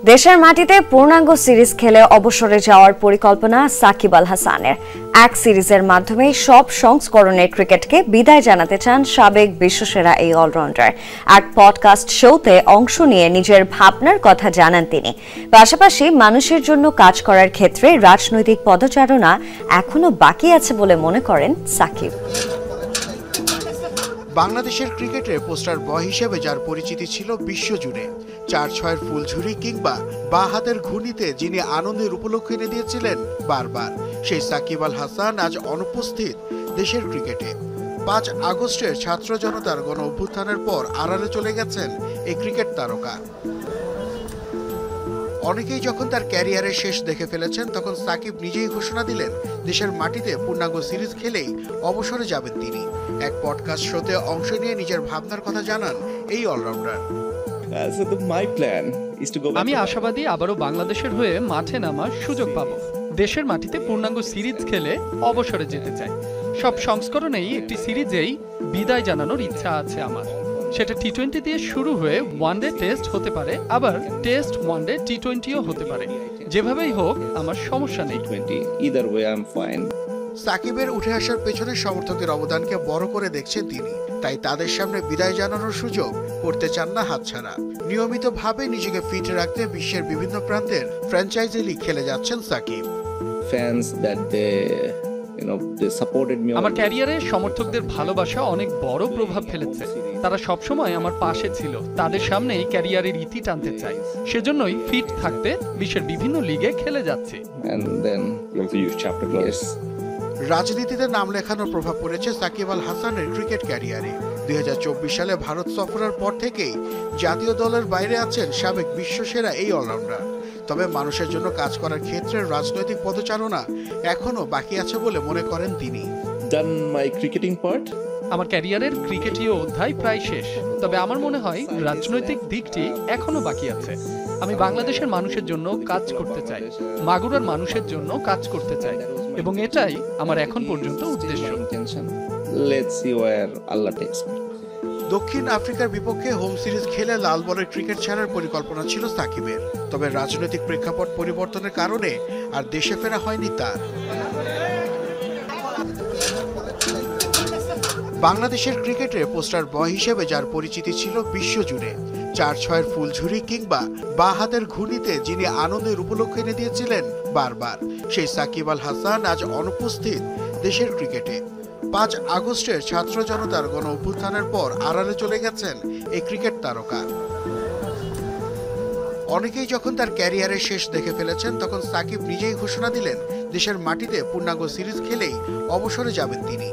দেশের মাটিতে পূর্ণাঙ্গ সিরিজ খেলে অবসরে যাওয়ার পরিকল্পনা সাকিব আল হাসানের। এক সিরিজের মাধ্যমে সব সংস্করণের ক্রিকেটকে বিদায় জানাতে চান সাবেক বিশ্বসেরা এই অলরাউন্ডার। এক পডকাস্ট শোতে অংশ নিয়ে নিজের ভাবনার কথা জানান তিনি। পাশাপাশি মানুষের জন্য কাজ করার ক্ষেত্রে রাজনৈতিক পদচারণা এখনো বাকি আছে বলে মনে করেন সাকিব। বাংলাদেশের ক্রিকেটে পোস্টার বয় হিসেবে যার পরিচিতি ছিল বিশ্বজুড়ে, 4-6-এর ফুলঝুরি কিংবা বা হাতের ঘূর্ণিতে যিনি আনন্দের উপলক্ষ এনে দিয়েছিলেন বারবার, সেই সাকিব আল হাসান আজ অনুপস্থিত দেশের ক্রিকেটে। 5 আগস্টের ছাত্র জনতার গণ অভ্যুত্থানের পর আড়ালে চলে গেছেন এই ক্রিকেট তারকা। অনেকেই যখন তার ক্যারিয়ারের শেষ দেখে ফেলেছেন, তখন সাকিব নিজেই ঘোষণা দিলেন দেশের মাটিতে পূর্ণাঙ্গ সিরিজ খেলেই অবসরে যাবেন তিনি। এক পডকাস্ট শোতে অংশ নিয়ে নিজের ভাবনার কথা জানান এই অলরাউন্ডার। আমি আশাবাদী আবারও বাংলাদেশের হয়ে মাঠে নামার সুযোগ পাবো। দেশের মাটিতে পূর্ণাঙ্গ সিরিজ খেলে অবসরে যেতে চাই। সব সংস্করণেই একটি সিরিজেই বিদায় জানানোর ইচ্ছা আছে আমার। সেটা টি-20 দিয়ে শুরু হয়ে ওয়ানডে টেস্ট হতে পারে, আবার টেস্ট ওয়ানডে টি-20ও হতে পারে। যেভাবেই হোক আমার সমস্যা নেই। সাকিবের উঠে আসার পেছনে সমর্থকদের অবদানকে বড় করে দেখছেন তিনি, তাই তাদের সামনে বিদায় জানানোর সুযোগ করতে চান না হাতছাড়া। নিয়মিতভাবে নিজেকে ফিট রাখতে বিশ্বের বিভিন্ন প্রান্তের ফ্র্যাঞ্চাইজি লিগ খেলে যাচ্ছেন সাকিব। আমার ক্যারিয়ারে সমর্থকদের ভালোবাসা অনেক বড় প্রভাব ফেলেছে। তারা সবসময় আমার পাশে ছিল। তাদের সামনেই ক্যারিয়ারের ইতি টানতে চাই। সেজন্যই ফিট থাকতে বিশ্বের বিভিন্ন লিগে খেলে যাচ্ছি। রাজনীতিতে নাম লেখানোর প্রভাব পড়েছে সাকিব আল হাসানের ক্রিকেট ক্যারিয়ারে। 2024 সালে ভারত সফরের পর থেকেই জাতীয় দলের বাইরে আছেন সাবেক বিশ্বসেরা এই অলরাউন্ডার। তবে মানুষের জন্য কাজ করার ক্ষেত্রে রাজনৈতিক পদচারণা এখনো বাকি আছে বলে মনে করেন তিনি। আমার ক্যারিয়ারের ক্রিকেটীয় অধ্যায় প্রায় শেষ, তবে আমার মনে হয় রাজনৈতিক দিকটি এখনো বাকি আছে। আমি বাংলাদেশের মানুষের জন্য কাজ করতে চাই, মাগুরার মানুষের জন্য কাজ করতে চাই, এবং এটাই আমার এখন পর্যন্ত উদ্দেশ্য। দক্ষিণ আফ্রিকার বিপক্ষে হোম সিরিজ খেলে লাল বলের ক্রিকেট ছাড়ার পরিকল্পনা ছিল সাকিবের, তবে রাজনৈতিক প্রেক্ষাপট পরিবর্তনের কারণে আর দেশে ফেরা হয়নি তার। বাংলাদেশের ক্রিকেটে পোস্টার বয় হিসেবে যার পরিচিতি ছিল বিশ্বজুড়ে, 4-6-এর ফুলঝুরি কিংবা বা হাতের ঘূর্ণিতে যিনি আনন্দের উপলক্ষ এনে দিয়েছিলেন বারবার, সেই সাকিব আল হাসান আজ অনুপস্থিত দেশের ক্রিকেটে। 5 আগস্টের ছাত্র জনতার গণ অভ্যুত্থানের পর আড়ালে চলে গেছেন এই ক্রিকেট তারকা। অনেকেই যখন তার ক্যারিয়ারের শেষ দেখে ফেলেছেন, তখন সাকিব নিজেই ঘোষণা দিলেন দেশের মাটিতে পূর্ণাঙ্গ সিরিজ খেলেই অবসরে যাবেন তিনি।